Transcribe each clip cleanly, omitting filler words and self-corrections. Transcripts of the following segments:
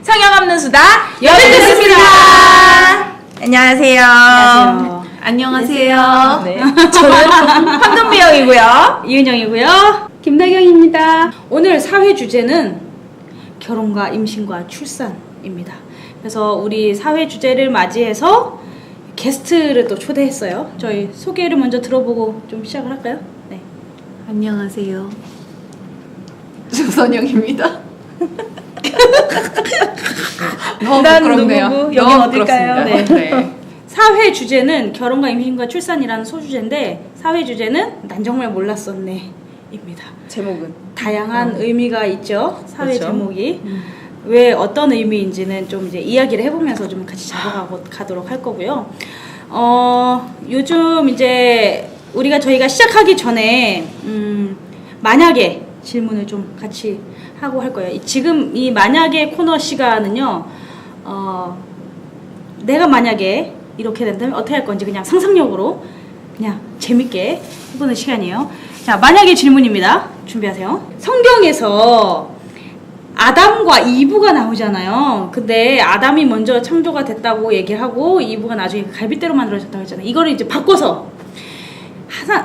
성형 없는 수다 여백됐습니다. 안녕하세요. 안녕하세요. 네. 저는 황금미영이고요. 이은영이고요. 김나경입니다. 오늘 사회 주제는 결혼과 임신과 출산입니다. 그래서 우리 사회 주제를 맞이해서 게스트를 또 초대했어요. 저희 소개를 먼저 들어보고 좀 시작을 할까요? 네. 안녕하세요. 조선영입니다. 너무 부끄럽네요. 누구고? 여기 너무 어딜까요? 부끄럽습니다. 네. 네. 사회 주제는 결혼과 임신과 출산이라는 소주제인데 사회 주제는 난 정말 몰랐었네 입니다. 제목은 다양한 의미가 있죠. 사회 그렇죠. 제목이 왜 어떤 의미인지는 좀 이제 이야기를 해보면서 좀 같이 가도록 할 거고요. 요즘 이제 저희가 시작하기 전에 만약에 질문을 좀 같이 하고 할 거예요. 지금 이 만약에 코너 시간은요. 내가 만약에 이렇게 된다면 어떻게 할 건지 그냥 상상력으로 그냥 재밌게 해보는 시간이에요. 자, 만약에 질문입니다. 준비하세요. 성경에서 아담과 이브가 나오잖아요. 근데 아담이 먼저 창조가 됐다고 얘기를 하고 이브가 나중에 갈빗대로 만들어졌다고 했잖아요. 이거를 이제 바꿔서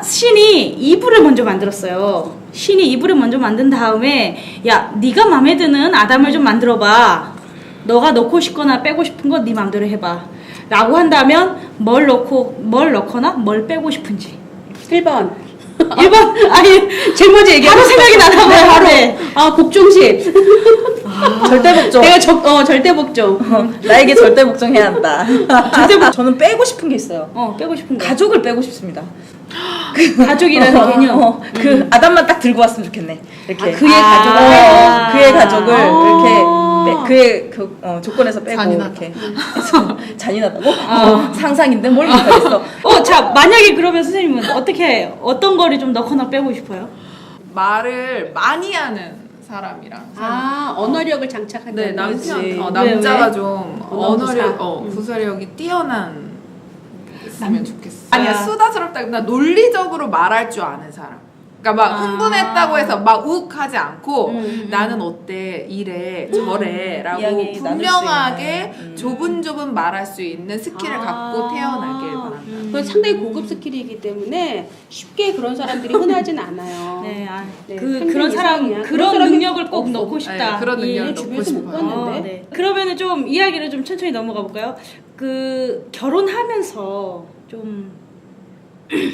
신이 이브를 먼저 만들었어요. 신이 이브를 먼저 만든 다음에 야, 네가 마음에 드는 아담을 좀 만들어봐. 너가 넣고 싶거나 빼고 싶은 거 네 마음대로 해봐. 라고 한다면 뭘 넣거나 뭘 빼고 싶은지. 1번. 1번 아니 제일 먼저 얘기해. 바로 생각이 나나 봐요. 바로. 네. 복종식. 절대 복종. 내가 절대 복종. 나에게 절대 복종해야 한다. 저는 빼고 싶은 게 있어요. 빼고 싶은 거. 가족을 빼고 싶습니다. 가족이라는 개념. 그 아담만 딱 들고 왔으면 좋겠네. 이렇게 그의 가족을. 그의 가족을 이렇게 그의 조건에서 빼고 잔인하다. 이렇게 잔인하다고? 상상인데 뭘 못하겠어. 자, 만약에 그러면 선생님은 어떤 거를 좀 넣거나 빼고 싶어요? 말을 많이 하는 사람이랑 언어력을 장착한다. 네, 남자가 왜? 좀 언어구사. 구사력이 뛰어난 있으면 좋겠어. 아. 아니야, 수다스럽다기보다 논리적으로 말할 줄 아는 사람. 그러니까 막 흥분했다고 해서 막 욱하지 않고 나는 어때 이래 저래 라고 이야기 나눌 수 분명하게 있는. 조분조분 말할 수 있는 스킬을 갖고 태어나길 바랍니다. 그건 상당히 고급 스킬이기 때문에 쉽게 그런 사람들이 흔하진 않아요. 네, 네, 그런 사람 이상이야. 그런 사람이 능력을 꼭 없어. 넣고 싶다. 네, 그런 능력을 주변에서 넣고 못 싶어요. 봤는데. 네. 그러면은 좀 이야기를 좀 천천히 넘어가 볼까요? 결혼하면서 좀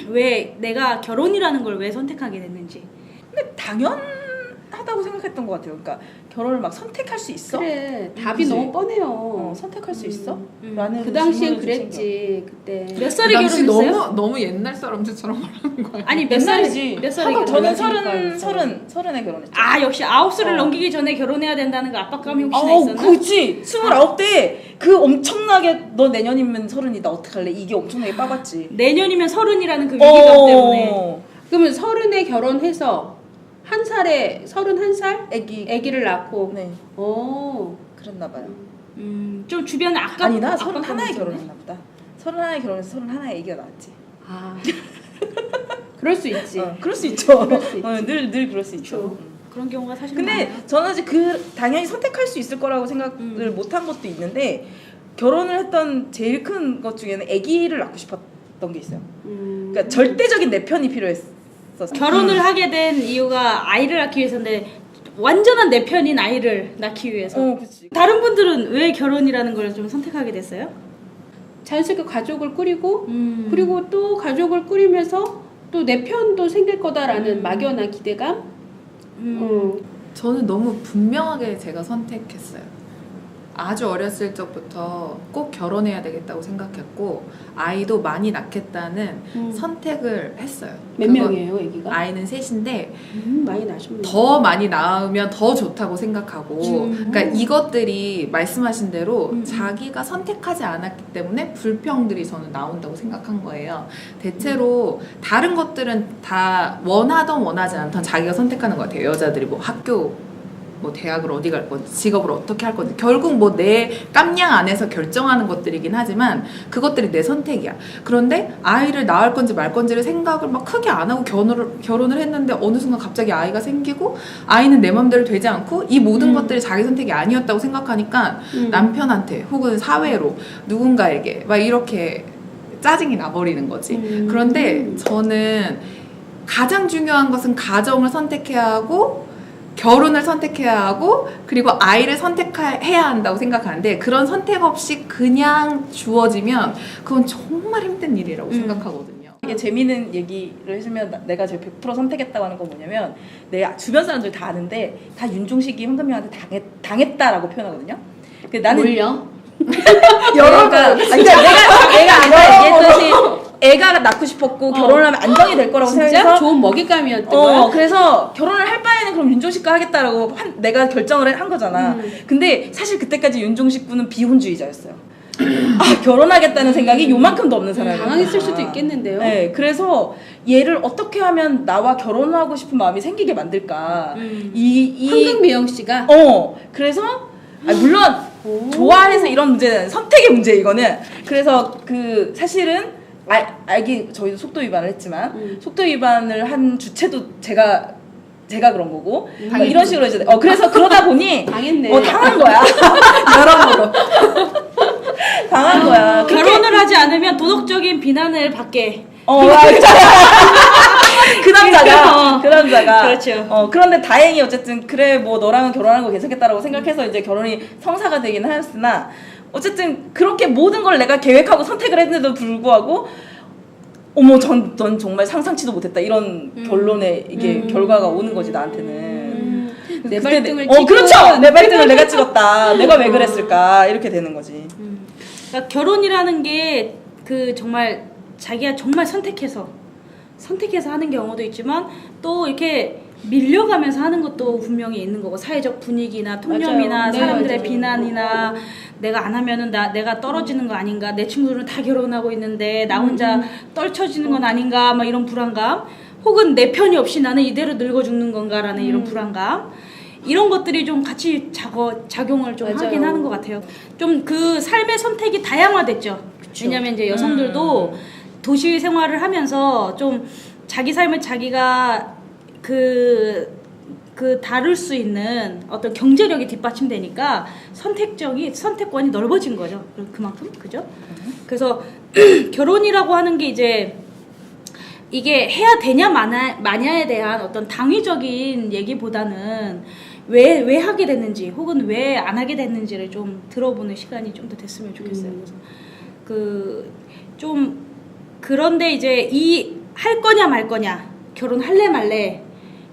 왜 내가 결혼이라는 걸 왜 선택하게 됐는지. 근데 당연하다고 생각했던 것 같아요. 그러니까 결혼을 막 선택할 수 있어? 그래, 답이 그치? 너무 뻔해요. 선택할 수 있어? 음. 라는 그 당시엔 질문을 좀 그랬지. 그때. 몇 살에 그 당시 결혼했어요? 너무 옛날 사람들처럼 말하는 거예요. 아니 몇 옛날이지. 살에 저는 결혼했어요? 서른에 결혼했죠. 역시 9살을 넘기기 전에 결혼해야 된다는 그 압박감이 혹시나 있었나? 그치. 29대 그 엄청나게 너 내년이면 서른이다 어떡할래? 이게 엄청나게 빠갔지. 내년이면 30이라는 그 위기감 때문에. 그러면 30에 결혼해서 31살? 애기를 낳고. 네. 그랬나 봐요. 좀 주변에 아니 나 압박감이 31에 있었네. 결혼했나 보다. 31에 결혼해서 31에 애기가 나왔지. 그럴 수 있지. 그럴 수 있죠. 그럴 수 있지. 늘 그럴 수 있죠. 그런 경우가 사실 근데 많아요. 저는 이제 당연히 선택할 수 있을 거라고 생각을 못한 것도 있는데 결혼을 했던 제일 큰 것 중에는 아기를 낳고 싶었던 게 있어요. 그러니까 절대적인 내 편이 필요했었어. 결혼을 하게 된 이유가 아이를 낳기 위해서인데 완전한 내 편인 아이를 낳기 위해서. 그치. 다른 분들은 왜 결혼이라는 걸 좀 선택하게 됐어요? 자연스럽게 가족을 꾸리고 그리고 또 가족을 꾸리면서 또 내 편도 생길 거다라는 막연한 기대감. 저는 너무 분명하게 제가 선택했어요. 아주 어렸을 적부터 꼭 결혼해야 되겠다고 생각했고 아이도 많이 낳겠다는 선택을 했어요. 몇 명이에요, 애기가? 아이는 셋인데 많이 나셨네요. 더 많이 낳으면 더 좋다고 생각하고 그러니까 이것들이 말씀하신 대로 자기가 선택하지 않았기 때문에 불평들이 저는 나온다고 생각한 거예요. 대체로 다른 것들은 다 원하던 원하지 않던 자기가 선택하는 것 같아요. 여자들이 뭐 학교 뭐 대학을 어디 갈 건지, 직업을 어떻게 할 건지, 결국 뭐 내 깜냥 안에서 결정하는 것들이긴 하지만 그것들이 내 선택이야. 그런데 아이를 낳을 건지 말 건지를 생각을 막 크게 안 하고 결혼을 했는데 어느 순간 갑자기 아이가 생기고 아이는 내 맘대로 되지 않고 이 모든 것들이 자기 선택이 아니었다고 생각하니까 남편한테 혹은 사회로 누군가에게 막 이렇게 짜증이 나버리는 거지. 그런데 저는 가장 중요한 것은 가정을 선택해야 하고 결혼을 선택해야 하고 그리고 아이를 선택해야 한다고 생각하는데 그런 선택 없이 그냥 주어지면 그건 정말 힘든 일이라고 생각하거든요. 이게 재미있는 얘기를 해주면 내가 제일 100% 선택했다고 하는 건 뭐냐면 내 주변 사람들 다 아는데 다 윤종식이 황금명한테 당했다라고 표현하거든요. 나는 뭘요? 여러 가 아니 내가 아까 얘기했듯이 애가 낳고 싶었고 결혼을 하면 안정이 될 거라고 진짜? 생각해서 좋은 먹잇감이었던 거야? 그래서 결혼을 할 바에는 그럼 윤종식과 하겠다라고 내가 결정을 한 거잖아. 근데 사실 그때까지 윤종식 군은 비혼주의자였어요. 결혼하겠다는 생각이 요만큼도 없는 사람이에요. 당황했을 수도 있겠는데요. 네, 그래서 얘를 어떻게 하면 나와 결혼하고 싶은 마음이 생기게 만들까. 황금미영 씨가 그래서 물론 좋아해서 이런 문제는 선택의 문제 이거는. 그래서 그 사실은 알기 저희도 속도 위반을 했지만 속도 위반을 한 주체도 제가 그런 거고 이런 식으로 이제 그래서 그러다 보니 당했네. 당한 거야. 여러모로 당한 거야. 결혼을 하지 않으면 도덕적인 비난을 받게. 그 남자가 그렇죠. 그런데 다행히 어쨌든 그래 뭐 너랑은 결혼하는 거 괜찮겠다라고 생각해서 이제 결혼이 성사가 되긴 하였으나 어쨌든 그렇게 모든 걸 내가 계획하고 선택을 했는데도 불구하고 어머 전 정말 상상치도 못했다 이런 결론에 이게 결과가 오는 거지 나한테는. 내 발등을 그렇죠. 내 발등을 내가 찍었다. 내가 왜 그랬을까 이렇게 되는 거지. 그러니까 결혼이라는 게 그 정말 자기가 정말 선택해서 하는 경우도 있지만 또 이렇게 밀려가면서 하는 것도 분명히 있는 거고 사회적 분위기나 통념이나 맞아요. 네, 사람들의 맞아요. 비난이나 내가 안 하면은 내가 떨어지는 거 아닌가, 내 친구들은 다 결혼하고 있는데 나 혼자 떨쳐지는 건 아닌가, 막 이런 불안감, 혹은 내 편이 없이 나는 이대로 늙어 죽는 건가라는 이런 불안감, 이런 것들이 좀 같이 작용을 좀 맞아요. 하긴 하는 것 같아요. 좀 그 삶의 선택이 다양화됐죠. 왜냐면 이제 여성들도 도시 생활을 하면서 좀 자기 삶을 자기가 다룰 수 있는 어떤 경제력이 뒷받침되니까 선택권이 넓어진 거죠. 그만큼, 그죠? 그래서 결혼이라고 하는 게 이제 이게 해야 되냐 마냐에 대한 어떤 당위적인 얘기보다는 왜 하게 됐는지 혹은 왜 안 하게 됐는지를 좀 들어보는 시간이 좀 더 됐으면 좋겠어요. 그래서 그런데 이제 이 할 거냐 말 거냐, 결혼할래 말래,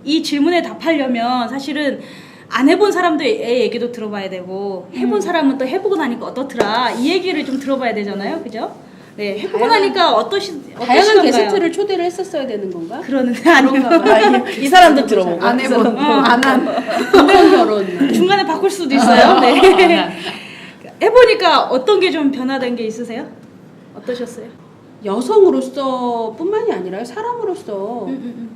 이 질문에 답하려면 사실은 안 해본 사람들의 얘기도 들어봐야 되고 해본 사람은 또 해보고 나니까 어떻더라 이 얘기를 좀 들어봐야 되잖아요. 그죠? 네, 해보고 나니까 다양한 게스트를 초대를 했었어야 되는 건가? 그러는데 아니면 이 사람도 들어보고 안 해본, 안한 근데 결혼 중간에 바꿀 수도 있어요. 네. 해보니까 어떤 게 좀 변화된 게 있으세요? 어떠셨어요? 여성으로서 뿐만이 아니라 사람으로서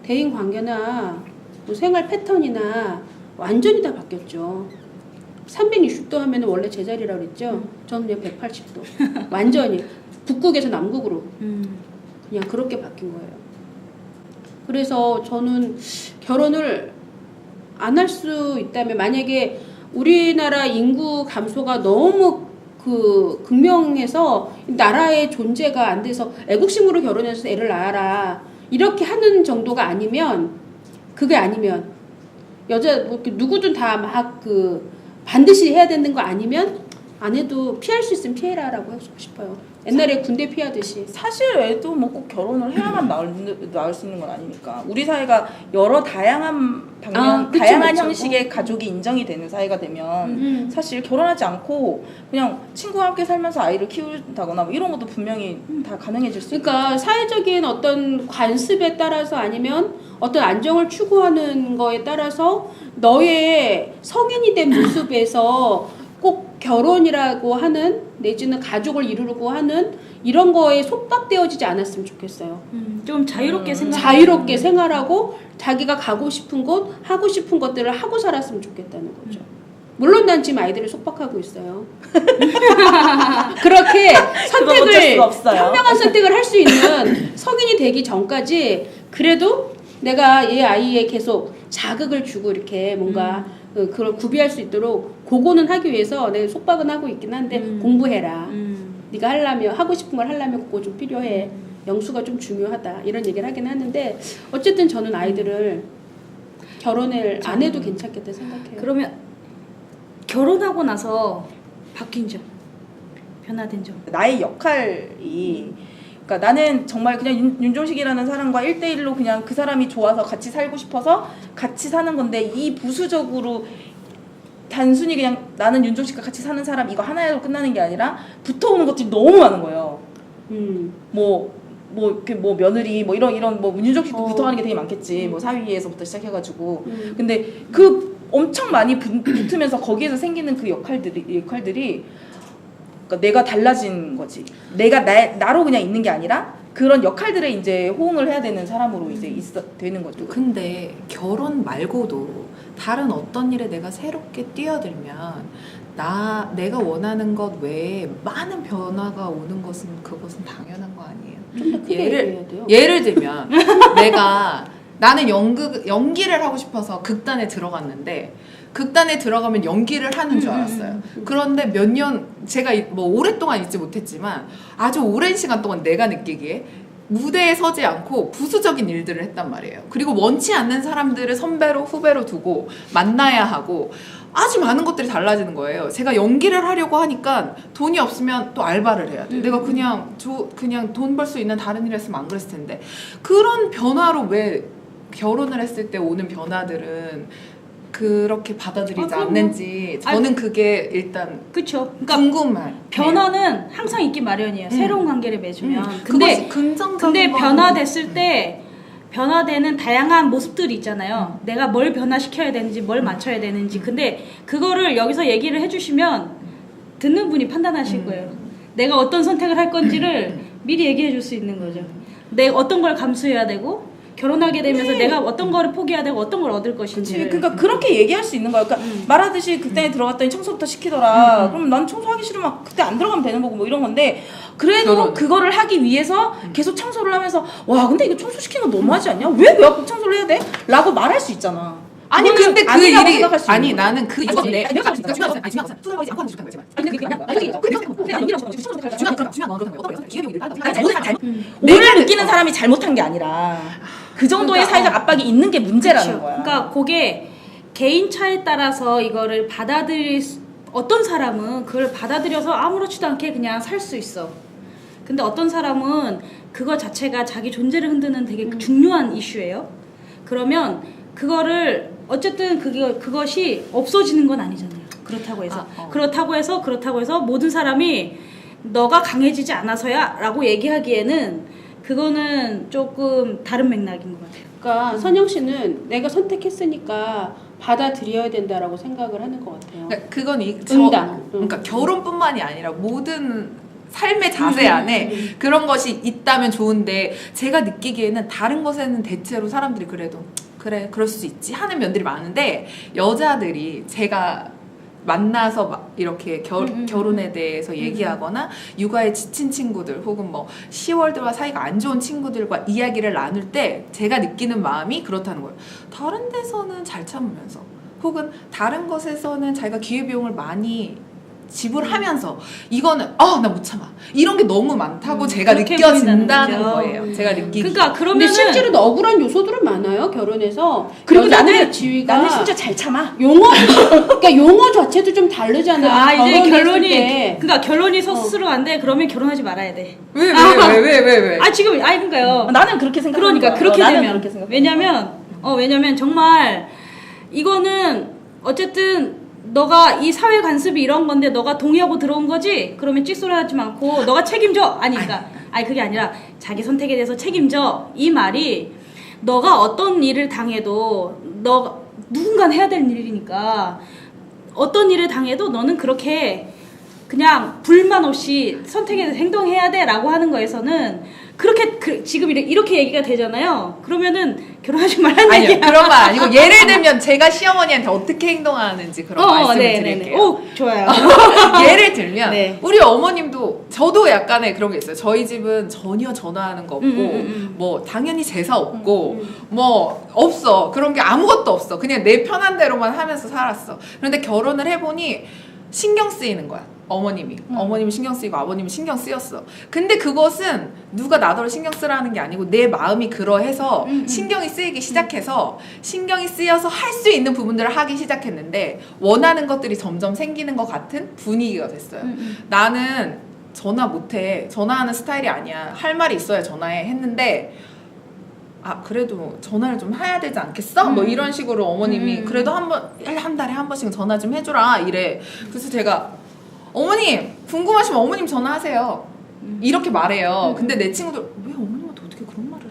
대인 관계나 뭐 생활 패턴이나 완전히 다 바뀌었죠. 360도 하면 원래 제자리라고 그랬죠. 저는 그냥 180도. 완전히 북극에서 남극으로 그냥 그렇게 바뀐 거예요. 그래서 저는 결혼을 안 할 수 있다면, 만약에 우리나라 인구 감소가 너무 극명해서 나라의 존재가 안 돼서 애국심으로 결혼해서 애를 낳아라 이렇게 하는 정도가 아니면, 그게 아니면 여자 뭐 누구든 다 막 반드시 해야 되는 거 아니면 안 해도 피할 수 있으면 피해라라고 하고 싶어요. 옛날에 군대 피하듯이. 사실 애도 뭐 꼭 결혼을 해야만 낳을 수 있는 건 아니니까. 우리 사회가 여러 다양한 방면, 그쵸, 다양한 그쵸. 형식의 가족이 인정이 되는 사회가 되면 사실 결혼하지 않고 그냥 친구와 함께 살면서 아이를 키운다거나 뭐 이런 것도 분명히 다 가능해질 수 있어요. 그러니까 사회적인 어떤 관습에 따라서 아니면 어떤 안정을 추구하는 거에 따라서 너의 성인이 된 모습에서 꼭 결혼이라고 하는 내지는 가족을 이루려고 하는 이런 거에 속박되어지지 않았으면 좋겠어요. 좀 자유롭게 생각. 자유롭게 생활하고 자기가 가고 싶은 곳, 하고 싶은 것들을 하고 살았으면 좋겠다는 거죠. 물론 난 지금 아이들을 속박하고 있어요. 그렇게 그건 어쩔 선택을, 수가 없어요. 현명한 선택을 할 수 있는 성인이 되기 전까지 그래도 내가 얘 아이에 계속 자극을 주고 이렇게 뭔가 그걸 구비할 수 있도록 그거는 하기 위해서 내가 속박은 하고 있긴 한데 공부해라. 네가 하려면 하고 싶은 걸 하려면 그거 좀 필요해. 영수가 좀 중요하다. 이런 얘기를 하긴 하는데 어쨌든 저는 아이들을 결혼을 안 해도 괜찮겠다 생각해요. 그러면 결혼하고 나서 바뀐 점, 변화된 점. 나의 역할이, 그러니까 나는 정말 그냥 윤종식이라는 사람과 1대1로 그냥 그 사람이 좋아서 같이 살고 싶어서 같이 사는 건데, 이 부수적으로 단순히 그냥 나는 윤종식과 같이 사는 사람 이거 하나로 끝나는 게 아니라 붙어오는 것들이 너무 많은 거예요. 이렇게 며느리 이런 윤종식도 붙어가는 게 되게 많겠지. 사위에서부터 시작해가지고. 근데 그 엄청 많이 붙으면서 거기에서 생기는 그 역할들이 그러니까 내가 달라진 거지. 내가 나로 그냥 있는 게 아니라 그런 역할들에 이제 호응을 해야 되는 사람으로 이제 되는 거죠. 근데 결혼 말고도 다른 어떤 일에 내가 새롭게 뛰어들면 내가 원하는 것 외에 많은 변화가 오는 그것은 당연한 거 아니에요. 좀 더 크게 얘기해야 돼요. 예를 들면 나는 연기를 하고 싶어서 극단에 들어갔는데 극단에 들어가면 연기를 하는 줄 알았어요. 그런데 몇 년 제가 오랫동안 있지 못했지만 아주 오랜 시간 동안 내가 느끼기에 무대에 서지 않고 부수적인 일들을 했단 말이에요. 그리고 원치 않는 사람들을 선배로 후배로 두고 만나야 하고 아주 많은 것들이 달라지는 거예요. 제가 연기를 하려고 하니까 돈이 없으면 또 알바를 해야 돼. 내가 그냥 돈 벌 수 있는 다른 일을 했으면 안 그랬을 텐데. 그런 변화로 왜 결혼을 했을 때 오는 변화들은 그렇게 받아들이지 않는지 저는 그게 일단 그쵸. 궁금해요. 변화는 항상 있기 마련이에요. 새로운 관계를 맺으면. 그것이 긍정적인 근데 거는- 변화됐을 때 변화되는 다양한 모습들이 있잖아요. 내가 뭘 변화시켜야 되는지, 뭘 맞춰야 되는지. 근데 그거를 여기서 얘기를 해주시면 듣는 분이 판단하실 거예요. 내가 어떤 선택을 할 건지를 미리 얘기해 줄 수 있는 거죠. 내가 어떤 걸 감수해야 되고, 결혼하게 되면서 내가 어떤 거를 포기해야 되고 어떤 걸 얻을 것인지. 그러니까 그렇게 얘기할 수 있는 거야. 그러니까 말하듯이 그때 들어갔더니 청소부터 시키더라. 그럼 난 청소하기 싫으면 그때 안 들어가면 되는 거고 이런 건데, 그래도 그거를 하기 위해서 계속 청소를 하면서 와 근데 이거 청소 시키는 거 너무하지 않냐? 왜 내가 꼭 청소를 해야 돼? 라고 말할 수 있잖아. 아니 그거는 근데 그 아니라고 일이 생각할 수 아니 있는 거야. 나는 그 아니, 이건데 내가 중요한 것은 중요한 것은 투자하지 않고 하는 게 좋다는 거지만 오를 느끼는 사람이 잘못한 게 아니라 그 정도의 그러니까, 사회적 압박이 있는 게 문제라는 그쵸. 거야. 그러니까 그게 개인 차에 따라서 이거를 어떤 사람은 그걸 받아들여서 아무렇지도 않게 그냥 살 수 있어. 근데 어떤 사람은 그거 자체가 자기 존재를 흔드는 되게 중요한 이슈예요. 그러면 그거를 어쨌든 그것이 없어지는 건 아니잖아요. 그렇다고 해서 그렇다고 해서 모든 사람이 너가 강해지지 않아서야 라고 얘기하기에는 그거는 조금 다른 맥락인 것 같아요. 그러니까 선영 씨는 내가 선택했으니까 받아들여야 된다라고 생각을 하는 것 같아요. 그러니까 그건 그러니까 결혼뿐만이 아니라 모든 삶의 자세 안에 그런 것이 있다면 좋은데 제가 느끼기에는 다른 것에는 대체로 사람들이 그래도 그래 그럴 수 있지 하는 면들이 많은데 여자들이 제가 만나서 막 이렇게 결혼에 대해서 얘기하거나 육아에 지친 친구들 혹은 10월들과 사이가 안 좋은 친구들과 이야기를 나눌 때 제가 느끼는 마음이 그렇다는 거예요. 다른 데서는 잘 참으면서 혹은 다른 것에서는 자기가 기회비용을 많이 지불하면서 이거는 나 못 참아 이런 게 너무 많다고 제가 그렇게 느껴진다는 보인다는 거예요. 제가 느끼기. 그러니까 근데 그러면은 실제로는 억울한 요소들은 많아요. 결혼해서 그리고 여자들의 지위가 나는 진짜 잘 참아. 그러니까 용어 자체도 좀 다르잖아요. 이제 결혼했을 때. 그러니까 결론이 스스로 안 돼. 그러면 결혼하지 말아야 돼. 왜? 그러니까요. 나는 그렇게 생각해. 그러니까 그렇게 나는 되면 그렇게 생각해. 왜냐면 정말 이거는 어쨌든 너가 이 사회 관습이 이런 건데 너가 동의하고 들어온 거지? 그러면 찍소리 하지 않고 너가 책임져. 그게 아니라 자기 선택에 대해서 책임져. 이 말이 너가 어떤 일을 당해도 누군가는 해야 될 일이니까 어떤 일을 당해도 너는 그렇게 그냥 불만 없이 선택해서 행동해야 돼라고 하는 거에서는 그렇게 지금 이렇게 얘기가 되잖아요. 그러면은 결혼하지 말라는 아니요, 얘기야. 그런 말 아니고 예를 들면 제가 시어머니한테 어떻게 행동하는지 그런 말씀을 드릴게요. 오, 좋아요. 예를 들면 네. 우리 어머님도 저도 약간의 그런 게 있어요. 저희 집은 전혀 전화하는 거 없고 뭐 당연히 제사 없고 뭐 없어. 그런 게 아무것도 없어. 그냥 내 편한 대로만 하면서 살았어. 그런데 결혼을 해보니 신경 쓰이는 거야. 어머님이 신경 쓰이고 아버님이 신경 쓰였어. 근데 그것은 누가 나더러 신경 쓰라는 게 아니고 내 마음이 그러해서 신경이 쓰이기 시작해서 신경이 쓰여서 할 수 있는 부분들을 하기 시작했는데 원하는 것들이 점점 생기는 것 같은 분위기가 됐어요. 나는 전화 못해. 전화하는 스타일이 아니야. 할 말이 있어야 전화해 했는데 아 그래도 전화를 좀 해야 되지 않겠어? 뭐 이런 식으로 어머님이 그래도 한 달에 한 번씩 전화 좀 해주라 이래. 그래서 제가 어머님 궁금하시면 어머님 전화하세요 이렇게 말해요. 근데 내 친구들 왜 어머님한테 어떻게 그런 말을 해?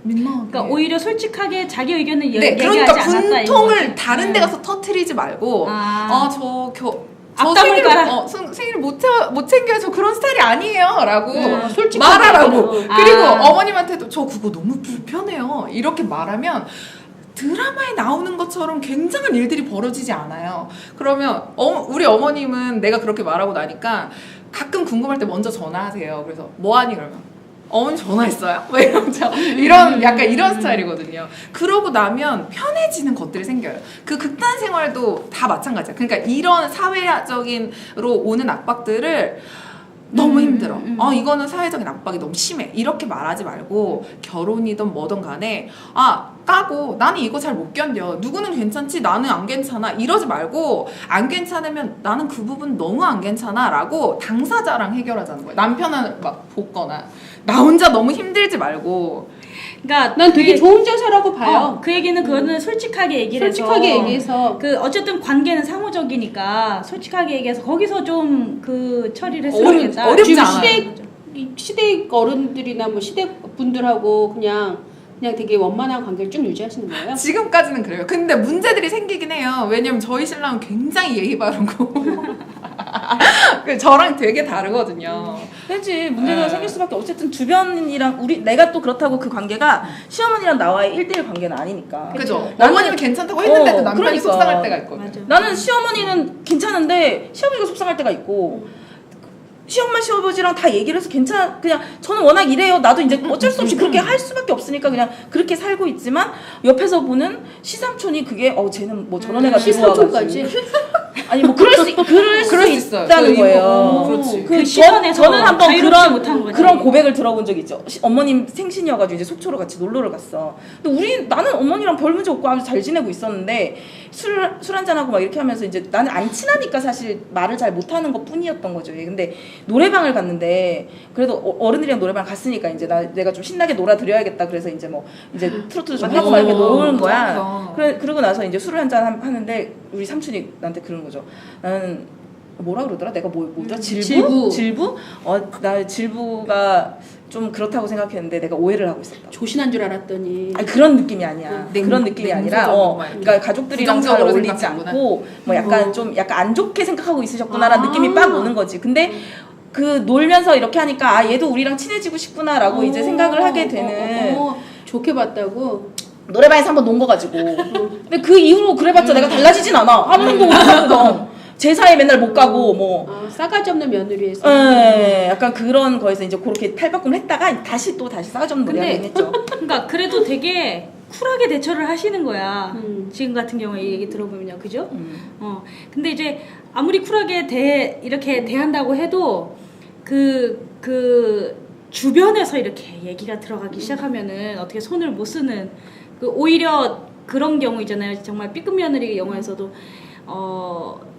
민망하게. 그러니까 오히려 솔직하게 자기 의견을 네, 얘기하지 그러니까 않았다. 분통을 다른 데 가서 터트리지 말고 저 앞담을 생일, 깔아. 생일 못 챙겨요. 저 그런 스타일이 아니에요. 라고 솔직하게 말하라고. 그리고 아. 어머님한테도 저 그거 너무 불편해요. 이렇게 말하면 드라마에 나오는 것처럼 굉장한 일들이 벌어지지 않아요. 그러면 우리 어머님은 내가 그렇게 말하고 나니까 가끔 궁금할 때 먼저 전화하세요. 그래서 뭐하니 그러면 어머니 전화했어요? 뭐 이런 약간 이런 스타일이거든요. 그러고 나면 편해지는 것들이 생겨요. 그 극단 생활도 다 마찬가지야. 그러니까 이런 사회적인으로 오는 압박들을 너무 힘들어. 이거는 사회적인 압박이 너무 심해. 이렇게 말하지 말고 결혼이든 뭐든 간에 까고 나는 이거 잘 못 견뎌. 누구는 괜찮지? 나는 안 괜찮아. 이러지 말고 안 괜찮으면 나는 그 부분 너무 안 괜찮아 라고 당사자랑 해결하자는 거예요. 남편은 막 볶거나 나 혼자 너무 힘들지 말고. 그러니까 난 되게 좋은 자세라고 봐요. 그 얘기는 그거는 솔직하게 얘기를 솔직하게 해서 얘기해서 그 어쨌든 관계는 상호적이니까 솔직하게 얘기해서 거기서 좀 그 처리를 했으면 좋겠다. 어렵지 지금 않아요. 시댁 어른들이나 뭐 시댁 분들하고 그냥 되게 원만한 관계를 쭉 유지하시는 거예요? 지금까지는 그래요. 근데 문제들이 생기긴 해요. 왜냐면 저희 신랑은 굉장히 예의 바르고 저랑 되게 다르거든요. 왠지 문제가 네. 생길 수밖에 어쨌든 주변이랑 내가 또 그렇다고 그 관계가 시어머니랑 나와의 1대1 관계는 아니니까. 그죠? 나는- 어머님이 괜찮다고 했는데도 남편이 그러니까. 속상할 때가 있거든. 맞아. 나는 시어머니는 괜찮은데 시어머니가 속상할 때가 있고 시엄마 시아버지랑 다 얘기를 해서 그냥 저는 워낙 이래요. 나도 이제 어쩔 수 없이 그렇게 할 수밖에 없으니까 그냥 그렇게 살고 있지만 옆에서 보는 시삼촌이 그게 쟤는 뭐 저런 애가 시삼촌까지? 아니 뭐 그럴 수 있어요. 있다는 그 거예요. 그렇지. 그 시선에서 저는 한번 자유롭지 못한 거지. 그런 고백을 들어본 적이 있죠. 어머님 생신이어가지고 이제 속초로 같이 놀러를 갔어. 근데 나는 어머니랑 별 문제 없고 아주 잘 지내고 있었는데 술 한잔 하고 막 이렇게 하면서 이제 나는 안 친하니까 사실 말을 잘 못하는 것 뿐이었던 거죠. 근데 노래방을 갔는데 그래도 어른들이랑 노래방 갔으니까 이제 내가 좀 신나게 놀아드려야겠다. 그래서 이제 뭐 이제 트로트도 좀 하고 막 이렇게 노는 거야. 그러고 나서 이제 술을 한잔 하는데 우리 삼촌이 나한테 그러는 거죠. 나는 뭐라 그러더라? 내가 뭐더라? 질부? 나 질부가 좀 그렇다고 생각했는데 내가 오해를 하고 있었다. 조신한 줄 알았더니 아니 그런 느낌이 아니야. 그런 느낌이 아니라 그러니까 가족들이랑 잘 부정적으로 어울리지 생각했구나. 않고 뭐 약간 좀 약간 안 좋게 생각하고 있으셨구나라는 느낌이 빡 오는 거지. 근데 그 놀면서 이렇게 하니까 얘도 우리랑 친해지고 싶구나라고 이제 생각을 하게 되는 좋게 봤다고. 노래방에서 한번 논 거 가지고. 근데 그 이후로 그래봤자 내가 달라지진 않아. 아무도 모르거든. 제사에 맨날 못 가고 뭐. 싸가지 없는 며느리에서. 네, 약간 그런 거에서 이제 그렇게 탈바꿈을 했다가 다시 싸가지 없는 노래 하긴 했죠. 그러니까 그래도 되게 쿨하게 대처를 하시는 거야. 지금 같은 경우에 이 얘기 들어보면요, 그죠? 근데 이제 아무리 쿨하게 이렇게 대한다고 해도 그 주변에서 이렇게 얘기가 들어가기 시작하면은 어떻게 손을 못 쓰는 오히려 그런 경우 있잖아요. 정말 B급 며느리 영화에서도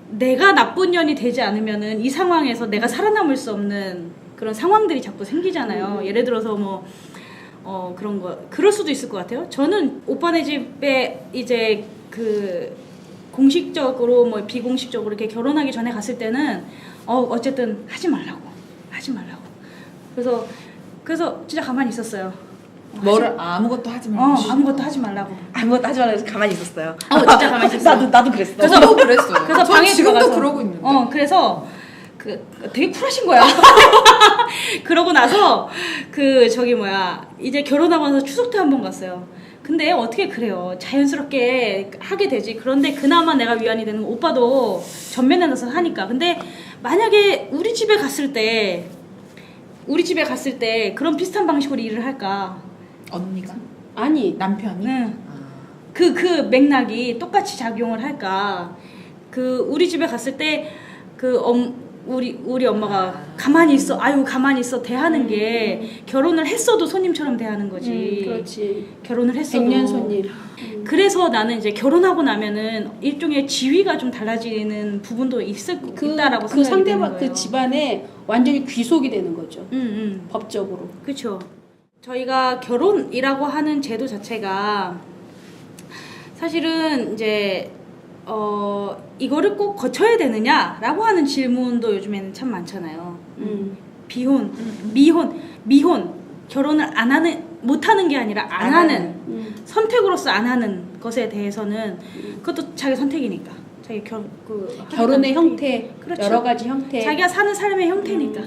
내가 나쁜 년이 되지 않으면은 이 상황에서 내가 살아남을 수 없는 그런 상황들이 자꾸 생기잖아요. 예를 들어서 뭐 그런 거 그럴 수도 있을 것 같아요. 저는 오빠네 집에 이제 그 공식적으로 뭐 비공식적으로 이렇게 결혼하기 전에 갔을 때는 어쨌든 하지 말라고. 그래서 진짜 가만히 있었어요. 뭐를 아무것도 하지 말고. 아무것도 하지 말라고. 아무것도 하지 말라고 해서 가만히 있었어요. 진짜 가만히 있었어. 나도 그랬어. 저도 그랬어요. 그래서 저 방에 지금도 들어가서 그러고 있는데. 그래서 되게 쿨하신 거야. 그러고 나서 이제 결혼하고 나서 추석 때 한 번 갔어요. 근데 어떻게 그래요? 자연스럽게 하게 되지. 그런데 그나마 내가 위안이 되는 건 오빠도 전면에 나서 하니까. 근데 만약에 우리 집에 갔을 때 그런 비슷한 방식으로 일을 할까? 언니가? 아니 남편이? 네. 그 맥락이 똑같이 작용을 할까? 우리 집에 갔을 때 우리 엄마가 가만히 있어 대하는 게 결혼을 했어도 손님처럼 대하는 거지. 그렇지. 결혼을 했어도. 백년 손님. 그래서 나는 이제 결혼하고 나면은 일종의 지위가 좀 달라지는 부분도 있다라고 그 생각이 상대방 되는 거예요. 그 집안에 완전히 귀속이 되는 거죠. 법적으로. 그렇죠. 저희가 결혼이라고 하는 제도 자체가 사실은 이제 이거를 꼭 거쳐야 되느냐라고 하는 질문도 요즘에는 참 많잖아요. 비혼, 미혼, 결혼을 못하는 게 아니라 안 하는 선택으로서 안 하는 것에 대해서는 그것도 자기 선택이니까. 자기 결혼의 형태, 그렇죠. 여러 가지 형태. 자기가 사는 삶의 형태니까.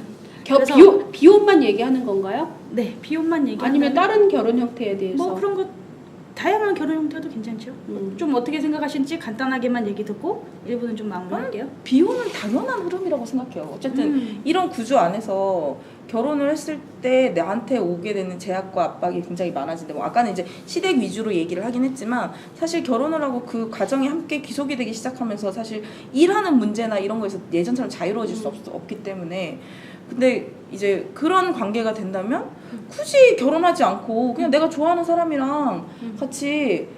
그래서- 비혼만 얘기하는 건가요? 네, 비혼만 얘기. 아니면 다른 결혼 형태에 대해서? 뭐 그런 거 다양한 결혼 형태도 괜찮죠. 좀 어떻게 생각하시는지 간단하게만 얘기 듣고 일부는 좀 마무리할게요. 비혼은 당연한 흐름이라고 생각해요. 어쨌든 이런 구조 안에서 결혼을 했을 때 나한테 오게 되는 제약과 압박이 굉장히 많아진다. 뭐 아까는 이제 시댁 위주로 얘기를 하긴 했지만 사실 결혼을 하고 그 과정이 함께 귀속이 되기 시작하면서 사실 일하는 문제나 이런 거에서 예전처럼 자유로워질 수 없기 때문에 근데 이제 그런 관계가 된다면 굳이 결혼하지 않고 그냥 내가 좋아하는 사람이랑 같이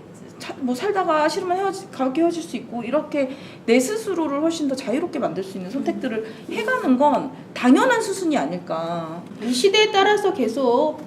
뭐 살다가 싫으면 가볍게 헤어질 수 있고 이렇게 내 스스로를 훨씬 더 자유롭게 만들 수 있는 선택들을 해가는 건 당연한 수순이 아닐까. 이 시대에 따라서 계속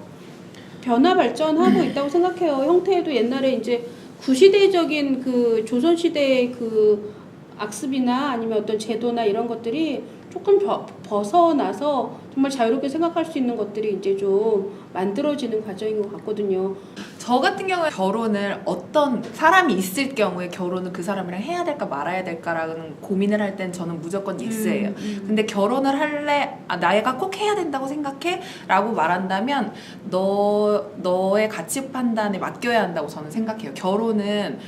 변화 발전하고 있다고 생각해요. 형태에도 옛날에 이제 구시대적인 그 조선시대의 그 악습이나 아니면 어떤 제도나 이런 것들이 조금 벗어나서 정말 자유롭게 생각할 수 있는 것들이 이제 좀 만들어지는 과정인 것 같거든요. 저 같은 경우에 결혼을 어떤 사람이 있을 경우에 결혼을 그 사람이랑 해야 될까 말아야 될까라는 고민을 할 땐 저는 무조건 예스예요. 근데 결혼을 할래? 내가 꼭 해야 된다고 생각해? 라고 말한다면 너의 가치 판단에 맡겨야 한다고 저는 생각해요. 결혼은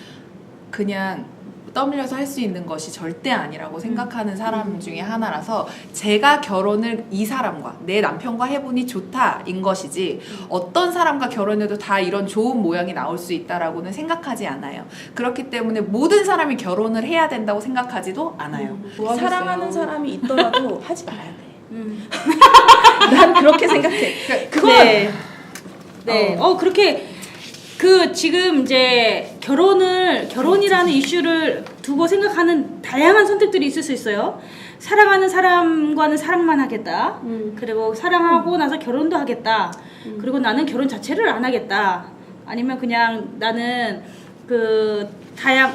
그냥 떠밀려서 할 수 있는 것이 절대 아니라고 생각하는 사람 중에 하나라서 제가 결혼을 이 사람과 내 남편과 해보니 좋다인 것이지 어떤 사람과 결혼해도 다 이런 좋은 모양이 나올 수 있다라고는 생각하지 않아요. 그렇기 때문에 모든 사람이 결혼을 해야 된다고 생각하지도 않아요. 사랑하는 사람이 있더라도 하지 말아야 돼. 난 그렇게 생각해. 그건 네. 그렇게 지금 이제 결혼이라는 이슈를 두고 생각하는 다양한 선택들이 있을 수 있어요. 사랑하는 사람과는 사랑만 하겠다. 그리고 사랑하고 나서 결혼도 하겠다. 그리고 나는 결혼 자체를 안 하겠다. 아니면 그냥 나는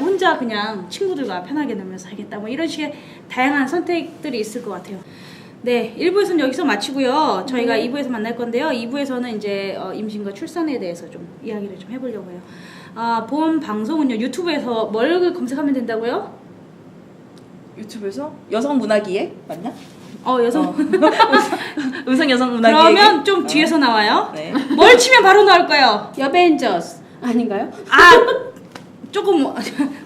혼자 그냥 친구들과 편하게 놀면서 살겠다. 뭐 이런 식의 다양한 선택들이 있을 것 같아요. 네, 1부에서는 여기서 마치고요. 저희가 2부에서 만날 건데요. 2부에서는 이제 임신과 출산에 대해서 좀 이야기를 좀 해보려고 해요. 본 방송은요, 유튜브에서 뭘 검색하면 된다고요? 유튜브에서 여성 문화기획 맞냐? 여성. 음성 여성 문화기획. 그러면 좀 뒤에서 나와요. 네. 뭘 치면 바로 나올까요? 여벤져스 아닌가요? 조금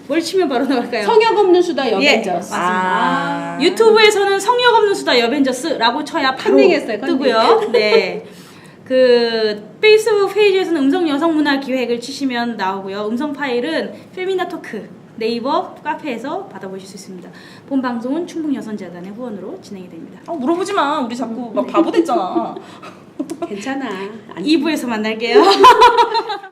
뭘 치면 바로 나올까요? 성역 없는 수다 여벤져스. 유튜브에서는 성역 없는 수다 여벤져스라고 쳐야 바로 컨닝했어요, 뜨고요. 네. 페이스북 페이지에서는 음성 여성 문화 기획을 치시면 나오고요. 음성 파일은 페미나 토크 네이버 카페에서 받아보실 수 있습니다. 본 방송은 충북 여성재단의 후원으로 진행이 됩니다. 물어보지 마. 우리 자꾸 막 바보 됐잖아. 괜찮아. 2부에서 만날게요.